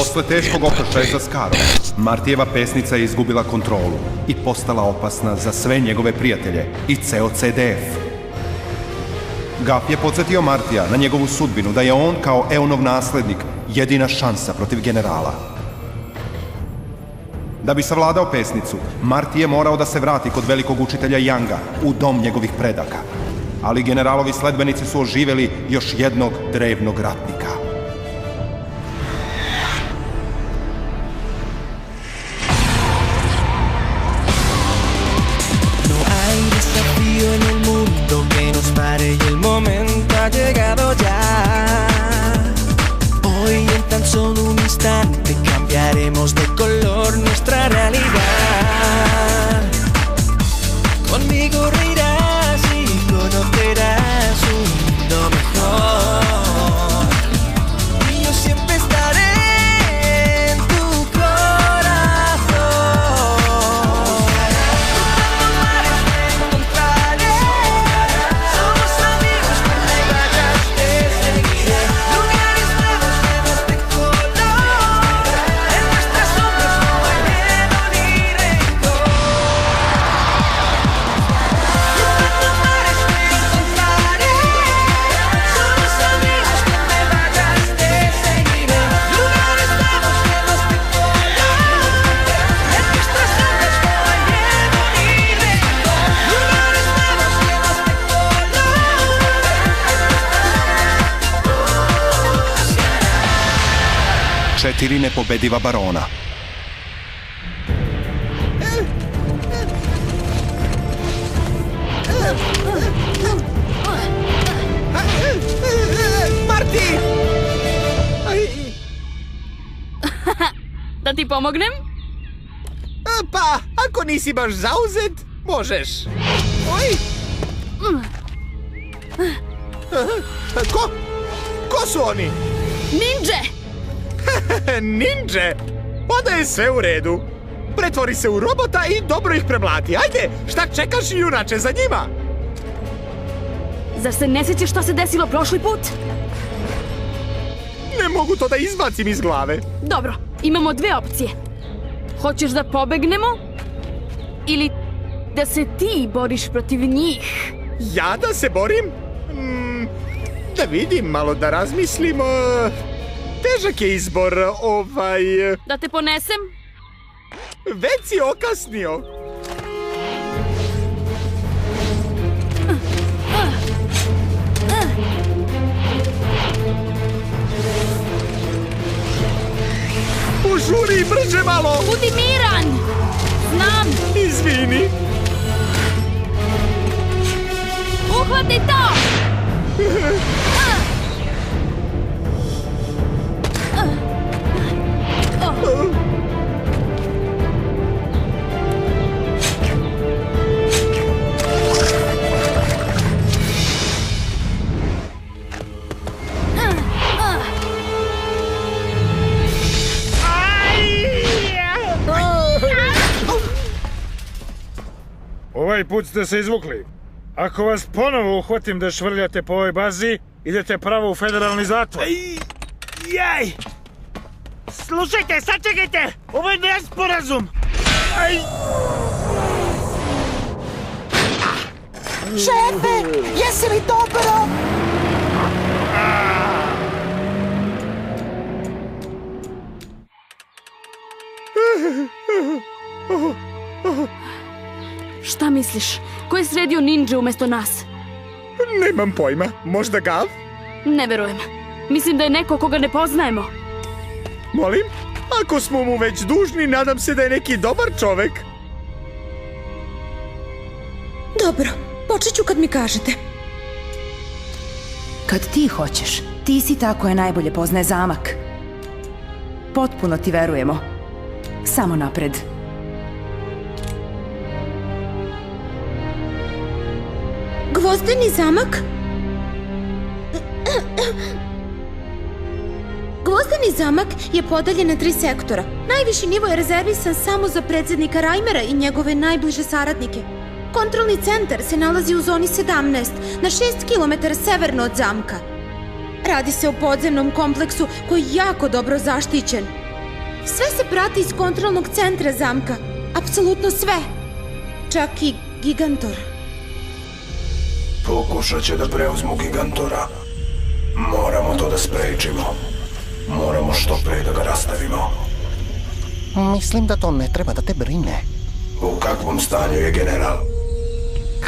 Posle teškog okršaja za Skarom, Martijeva pesnica je izgubila kontrolu i postala opasna za sve njegove prijatelje i ceo CDF. Gaf je podsjetio Martija na njegovu sudbinu, da je on kao Eonov naslednik jedina šansa protiv generala. Da bi savladao pesnicu, Marti je morao da se vrati kod velikog učitelja Yanga u dom njegovih predaka. Ali generalovi sledbenici su oživeli još jednog drevnog ratnika. No hay desafío en el mundo que nos pare y el momento ha llegado ya. Hoy en tan solo un instante cambiaremos de color nuestra realidad. Conmigo reirás y conocerás un mundo mejor. Y yo siempre estaré en tu corazón. Cruzando mares te encontraré. Somos amigos, no me vayas, te seguiré. Lugares nuevos llenos de color. En nuestras sombras no hay miedo ni rencor. Cruzando mares te encontraré. Somos amigos, no me vayas, te seguiré. Lugares nuevos llenos de color. En nuestras sombras no hay miedo ni rencor. Lugares nuevos llenos de color. 4 nepobediva barona. Marti! Da ti pomognem? Pa, ako nisi baš zauzet, možeš. Oj! Ko su oni? Ninja! Ninja! Onda je sve u redu. Pretvori se u robota i dobro ih premlati. Ajde, šta čekaš, junače, za njima? Zar se ne sjećaš šta se desilo prošli put? Ne mogu to da izbacim iz glave. Dobro, imamo 2 opcije. Hoćeš da pobegnemo? Ili da se ti boriš protiv njih? Ja da se borim? Da vidim, malo da razmislim. Težak je izbor, Da te ponesem? Već si okasnio. Požuri, brže malo! Budi miran! Znam! Izvini! Uhvati to! Ovaj put ste se izvukli. Ako vas ponovo uhvatim da švrljate po ovoj bazi, idete pravo u federalni zatvor. Jaj! Slušajte, sačekajte! Ovo je nesporazum! Šefe, jesi li dobro? Šta misliš? Ko je sredio ninja umjesto nas? Nemam pojma. Možda Gav? Ne verujem. Mislim da je neko koga ne poznajemo. Molim? Ako smo mu već dužni, nadam se da je neki dobar čovek. Dobro, počet ću kad mi kažete. Kad ti hoćeš, ti si ta koja najbolje poznaje zamak. Potpuno ti verujemo. Samo napred. Gvozdeni zamak? Gvozdeni zamak je podeljen na 3 sektora. Najviši nivo je rezervisan samo za predsjednika Reimera i njegove najbliže saradnike. Kontrolni centar se nalazi u zoni 17, na 6 km severno od zamka. Radi se o podzemnom kompleksu koji je jako dobro zaštićen. Sve se prati iz kontrolnog centra zamka. Apsolutno sve. Čak i Gigantor. Pokušat će da preuzmu Gigantora. Moramo to da sprečimo. Moramo što pre da ga rastavimo. Mislim da to ne treba da te brine. U kakvom stanju je general?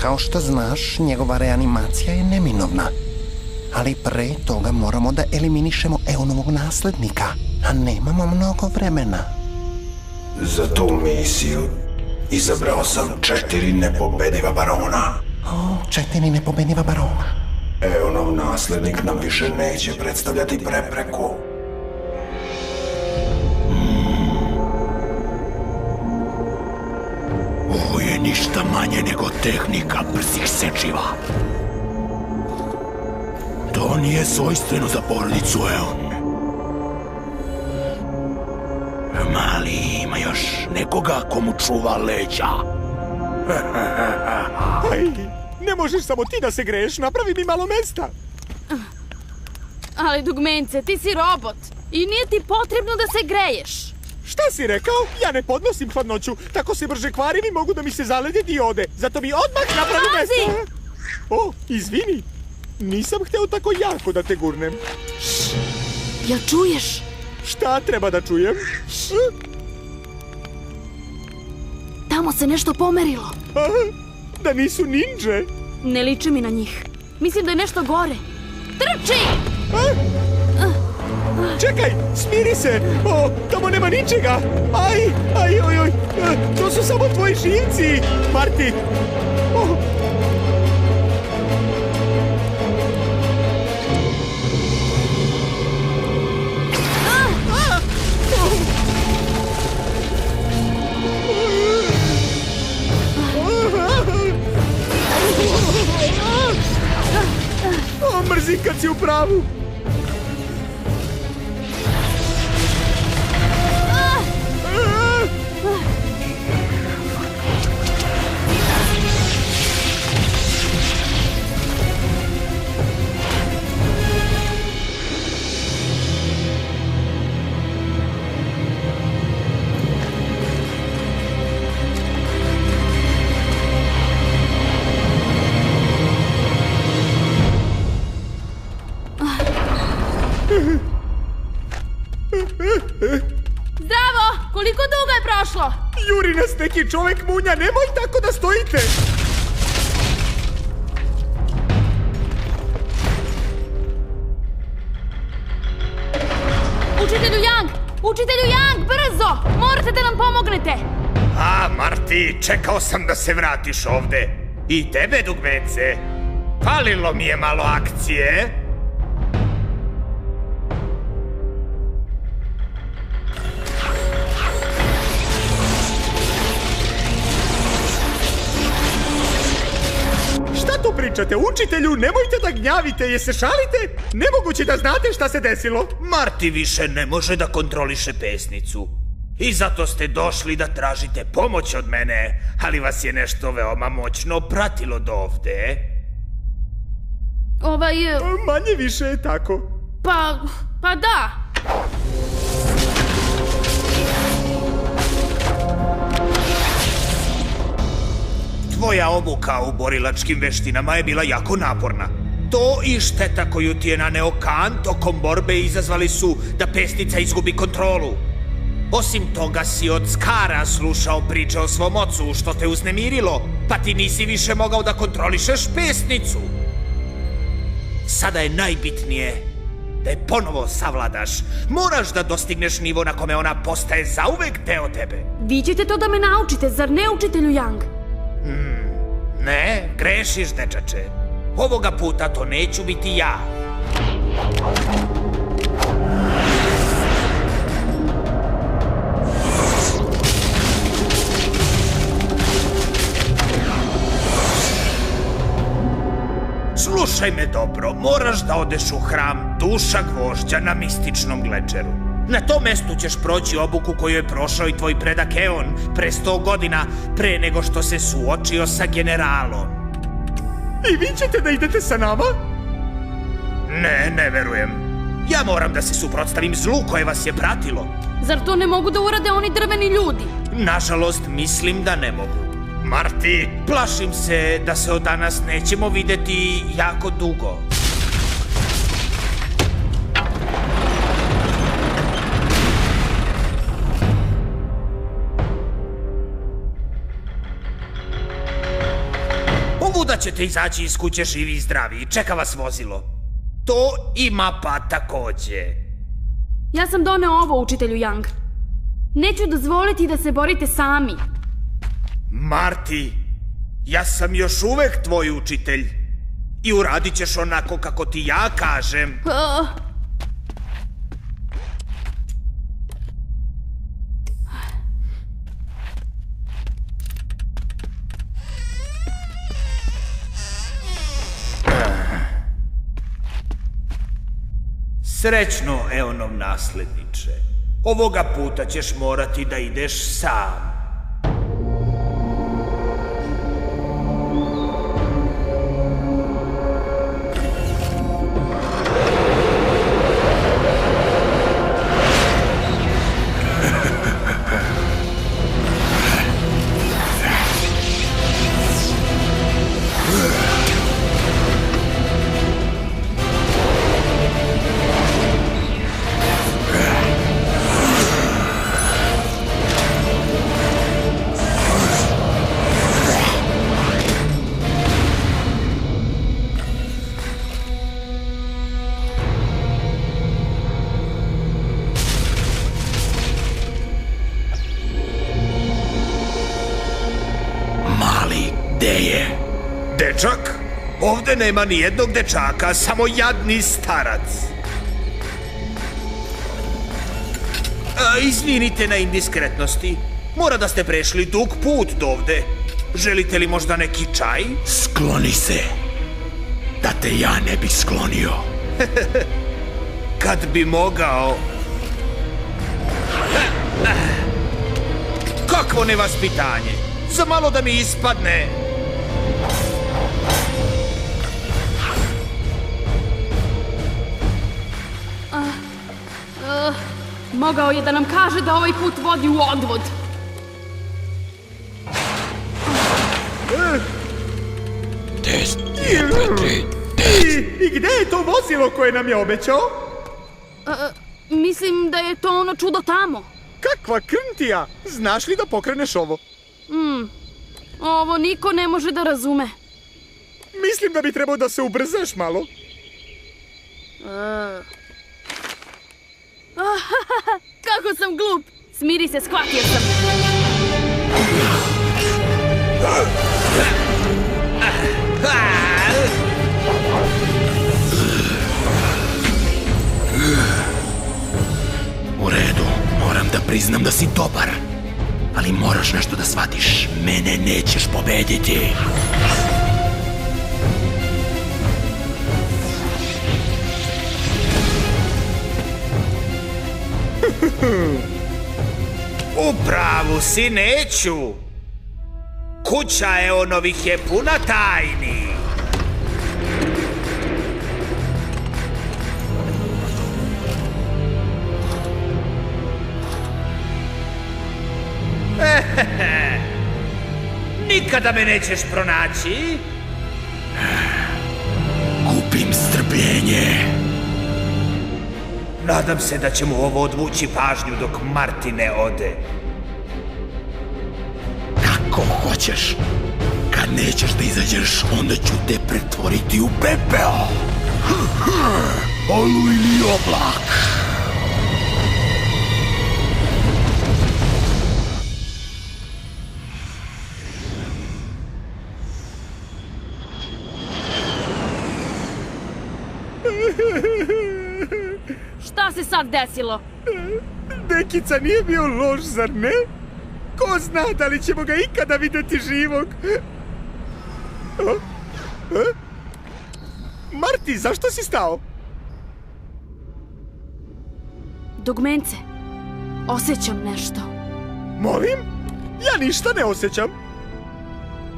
Kao što znaš, njegova reanimacija je neminovna. Ali pre toga moramo da eliminišemo Eonovog naslednika, a nemamo mnogo vremena. Za tu misiju izabrao sam 4 nepobediva barona. 4 nepobediva barona. Eonov naslednik nam više neće predstavljati prepreku. Ovo je ništa manje nego tehnika brzih sečiva. To nije svojstveno za porodicu Eon. Mali ima još nekoga komu čuva leđa. Aj, ne možeš samo ti da se greješ, napravi mi malo mesta. Ali dugmence, ti si robot i nije ti potrebno da se greješ. Šta si rekao? Ja ne podnosim hladnoću. Tako se brže kvarim i mogu da mi se zalede diode. Zato mi odmah napravi mesta. O, izvini. Nisam hteo tako jako da te gurnem. Jel čuješ? Šta treba da čujem? Tamo se nešto pomerilo. Da nisu ninđe? Ne liči mi na njih. Mislim da je nešto gore. Trči! Čekaj, smiri se! O, tamo nema ničega! Aj, oj, to su samo tvoji živci, Marti! Mrzim kad si u pravu! Zdravo! Koliko dugo je prošlo? Juri nas neki čovek munja, nemoj tako da stojite! Učitelju Yang! Učitelju Yang, brzo! Morate da nam pomognete! Marti, čekao sam da se vratiš ovde. I tebe, dugmence. Falilo mi je malo akcije. Šta tu pričate? Učitelju, nemojte da gnjavite, je se šalite? Nemoguće da znate šta se desilo. Marti više ne može da kontroliše pesnicu. I zato ste došli da tražite pomoć od mene, ali vas je nešto veoma moćno pratilo do ovde. Manje više je tako. Pa da. Tvoja obuka u borilačkim veštinama je bila jako naporna. To i šteta koju ti je naneo Kan tokom borbe izazvali su da pesnica izgubi kontrolu. Osim toga si od Skara slušao priče o svom ocu, što te uznemirilo, pa ti nisi više mogao da kontrolišeš pesnicu. Sada je najbitnije da je ponovo savladaš. Moraš da dostigneš nivo na kome ona postaje zauvek deo tebe. Vi ćete to da me naučite, zar ne, učitelju Yang? Ne, grešiš, dečače. Ovoga puta to neću biti ja. Slušaj me dobro, moraš da odeš u hram Duša Gvožđa na mističnom glečeru. Na tom mestu ćeš proći obuku koju je prošao i tvoj predak Eon pre 100 godina, pre nego što se suočio sa generalom. I vi ćete da idete sa nama? Ne verujem. Ja moram da se suprotstavim zlu koje vas je pratilo. Zar to ne mogu da urade oni drveni ljudi? Nažalost, mislim da ne mogu. Marti, plašim se da se od danas nećemo videti jako dugo. Ovuda ćete izaći iz kuće živi i zdravi. Čeka vas vozilo. To i mapa takođe. Ja sam doneo ovo učitelju Young. Neću dozvoliti da se borite sami. Marti, ja sam još uvek tvoj učitelj. I uradit ćeš onako kako ti ja kažem. Srećno, Eonov nasledniče. Ovoga puta ćeš morati da ideš sam. Dečak? Ovde nema ni jednog dečaka, samo jadni starac. Izvinite na indiskretnosti. Mora da ste prešli dug put do ovde. Želite li možda neki čaj? Skloni se. Da te ja ne bih sklonio. Kad bi mogao. Kakvo nevaspitanje. Za malo da mi ispadne. Mogao je da nam kaže da ovaj put vodi u odvod. Test. I gde je to vozilo koje nam je obećao? Mislim da je to ono čudo tamo. Kakva krntija! Znaš li da pokreneš ovo? Ovo niko ne može da razume. Mislim da bi trebao da se ubrzaš malo. Kako sam glup! Smiri se, shvatio sam. U redu, moram da priznam da si dobar. Ali moraš nešto da shvatiš. Mene nećeš pobediti. U pravu si, neću. Kuća Eonovih je puna tajni. Nikada me nećeš pronaći. Gubim strpljenje. Nadam se da će mu ovo odvući pažnju dok Marti ne ode. Kako hoćeš. Kad nećeš da izađeš, onda ću te pretvoriti u pepeo. Olujni oblak. Šta se sad desilo? Dekica nije bio loš, zar ne? Ko zna da li ćemo ga ikada videti živog? Marti, zašto si stao? Dugmence, osjećam nešto. Molim? Ja ništa ne osjećam.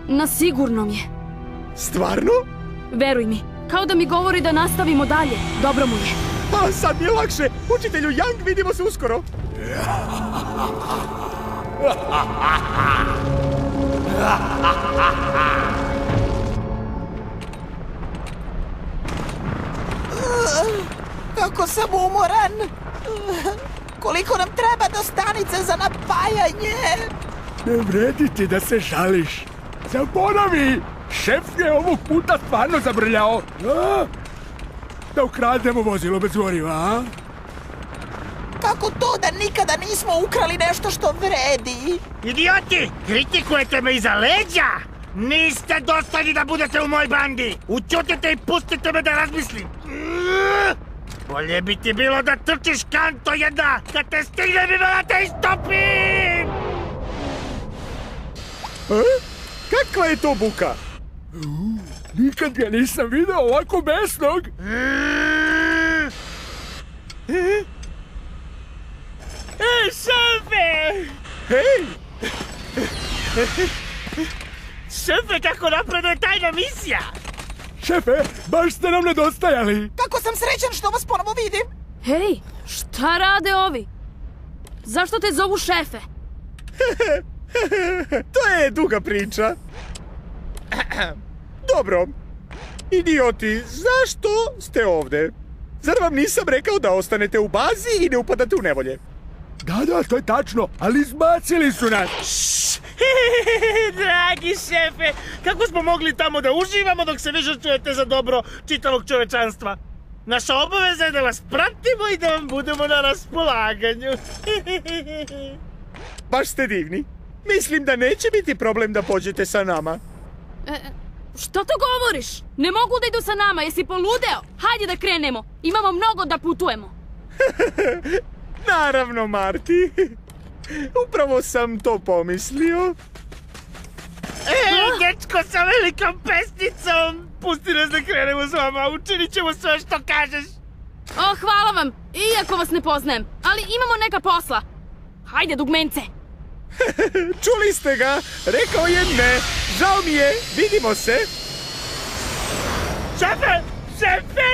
Na sigurnom je. Stvarno? Veruj mi, kao da mi govori da nastavimo dalje. Dobro mu je. Sad mi je lakše. Učitelju Yang, vidimo se uskoro. Kako sam umoran. Koliko nam treba do stanice za napajanje? Ne vredi ti da se žališ. Zaboravi, šef je ovog puta stvarno zabrljao. Da ukrademo vozilo bez goriva, a? Kako to da nikada nismo ukrali nešto što vredi? Idioti! Kritikujete me iza leđa! Niste dostojni da budete u moj bandi! Ućutite i pustite me da razmislim! Bolje bi ti bilo da trčiš kanto jedna, kad te stignem i da te istopim! Kakva je to buka? Nikad ga nisam video ovako besnog. Ej, šefe! Hej! Šefe, kako napreduje tajna misija? Šefe, baš ste nam nedostajali. Kako sam srećan što vas ponovo vidim. Hej, šta rade ovi? Zašto te zovu šefe? To je duga priča. Dobro. Idioti, zašto ste ovde? Zar vam nisam rekao da ostanete u bazi i ne upadate u nevolje? Da, to je tačno, ali izbacili su nas. Dragi šefe, kako smo mogli tamo da uživamo dok se vi žrtvujete za dobro čitavog čovečanstva? Naša obaveza je da vas pratimo i da vam budemo na raspolaganju. Baš ste divni. Mislim da neće biti problem da pođete sa nama. Što to govoriš? Ne mogu da idu sa nama, jesi poludeo? Hajde da krenemo, imamo mnogo da putujemo. Naravno, Marti. Upravo sam to pomislio. Dečko sa velikom pesnicom! Pusti nas da krenemo s vama, učinit ćemo sve što kažeš. Hvala vam, iako vas ne poznajem, ali imamo neka posla. Hajde, dugmence. Čuli ste ga, rekao je ne. Žao mi je, vidimo se. Šefe,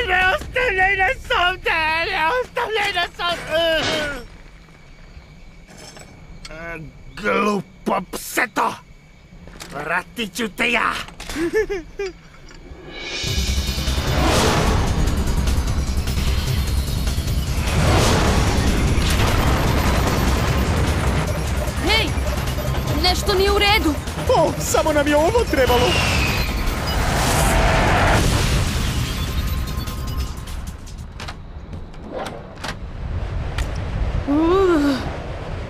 ne ostavljaj nas ovde, ne ostavljaj nas ovde. Glupo pseto, vratit ću te ja. Hej, nešto nije u redu. Samo nam je ovo trebalo.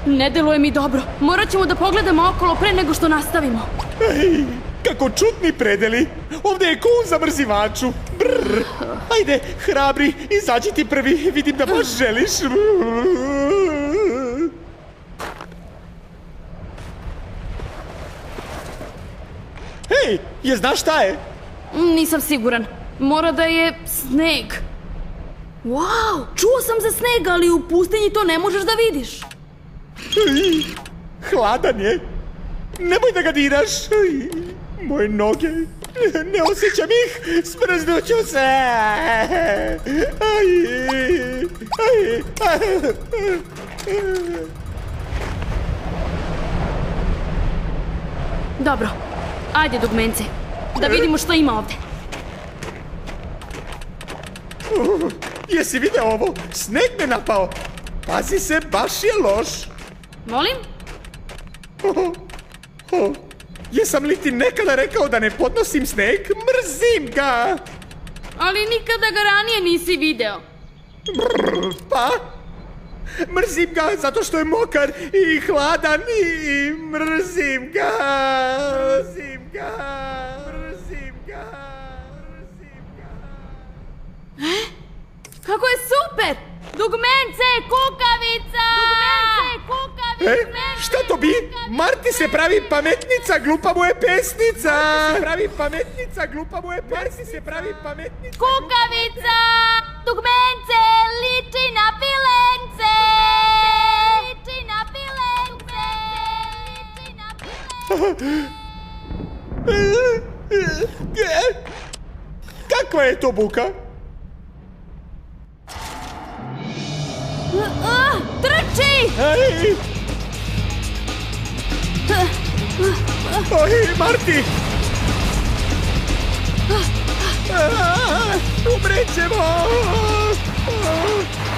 Ne deluje mi dobro. Morat ćemo da pogledamo okolo pre nego što nastavimo. Ej, kako čudni predeli. Ovde je ko u zamrzivaču. Brr. Ajde, hrabri, izađi ti prvi. Vidim da baš želiš. Hej, je znaš šta je? Nisam siguran. Mora da je sneg. Wow, čuo sam za sneg, ali u pustinji to ne možeš da vidiš. Hladan je. Nemoj da ga diraš. Moje noge. Ne osjećam ih. Smrznuću se. Dobro, ajde dugmence. Da vidimo što ima ovde. Jesi video ovo? Sneg me napao. Pazi se, baš je loš. Molim? Jesam li ti nekada rekao da ne podnosim sneg? Mrzim ga! Ali nikada ga ranije nisi video. Pa? Mrzim ga zato što je mokar i hladan i mrzim ga! Mrzim ga! Mrzim ga! Mrzim ga! Kako je super! Dugmence, kukavica! Dugmence, kukavica! Šta to bi? Marti se pravi pametnica, glupa mu je pesnica! Marti se pravi pametnica, glupa mu je pesnica! Kukavica! Dugmence, liči na pilence! Liči na pilence! Liči na pilence! Kakva je to buka? Ej! Oj, Marti! Umrećemo!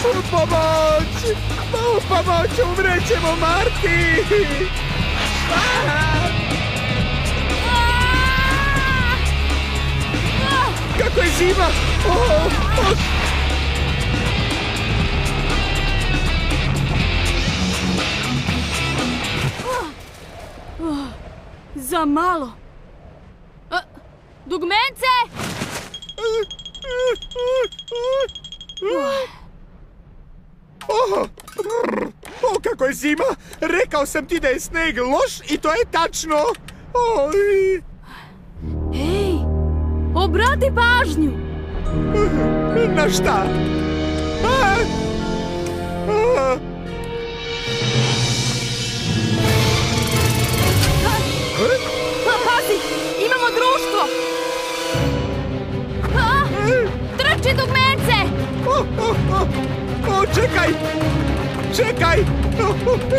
U pomoć! U pomoć! Umrećemo, Marti! Kako je zima! Za malo. Dugmence! O, kako je zima! Rekao sam ti da je sneg loš i to je tačno! Oj. Ej, obrati pažnju! Na šta? Pazi, imamo društvo! Trči, dugmence! Čekaj! Čekaj!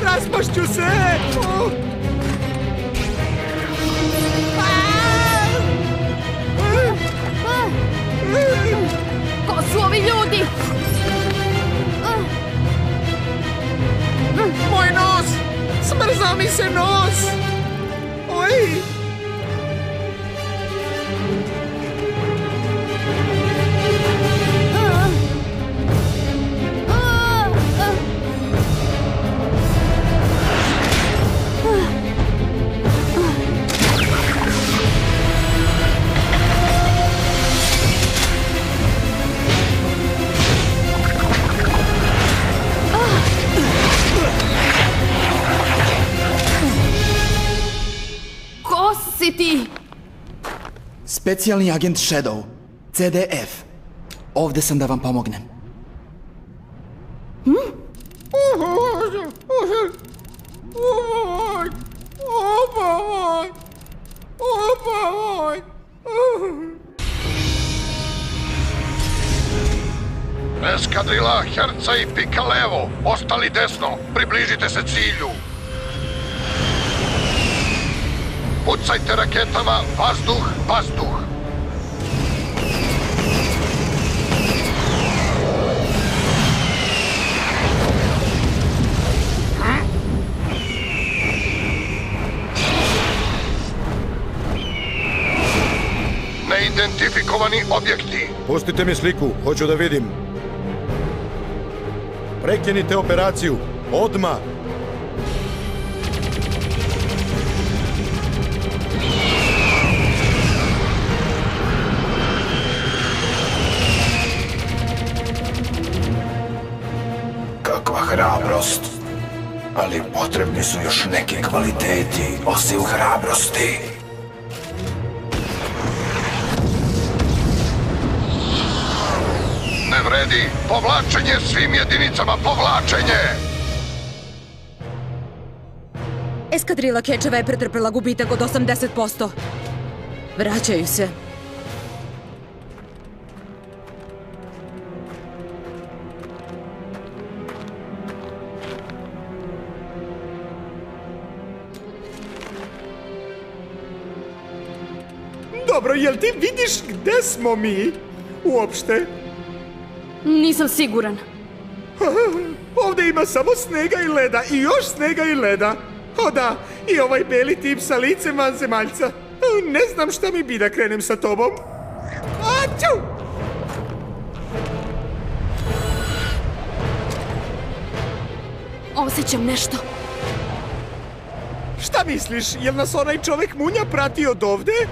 Raspašću se! Ko su ovi ljudi? Moj nos! Smrzao mi se nos! Oj! Ti? Specijalni agent Shadow, CDF. Ovde sam da vam pomognem. Eskadrila Herca i Pika levo, ostali desno, približite se cilju. Pucajte raketama, vazduh, vazduh. Neidentifikovani objekti. Pustite mi sliku, hoću da vidim. Prekinite operaciju, odmah. Kakva hrabrost. Ali potrebni su još neki kvaliteti, osim hrabrosti. Ne vredi. Povlačenje svim jedinicama, povlačenje! Eskadrila Kečeva je pretrpela gubitak od 80%. Vraćaju se. Dobro, jel ti vidiš gde smo mi? Uopšte? Nisam siguran. Ovde ima samo snega i leda i još snega i leda. O da, i ovaj beli tip sa licem vanzemaljca. Ne znam šta mi bi da krenem sa tobom. Aću! Osjećam nešto. Šta misliš, jel nas onaj čovek Munja prati od ovde?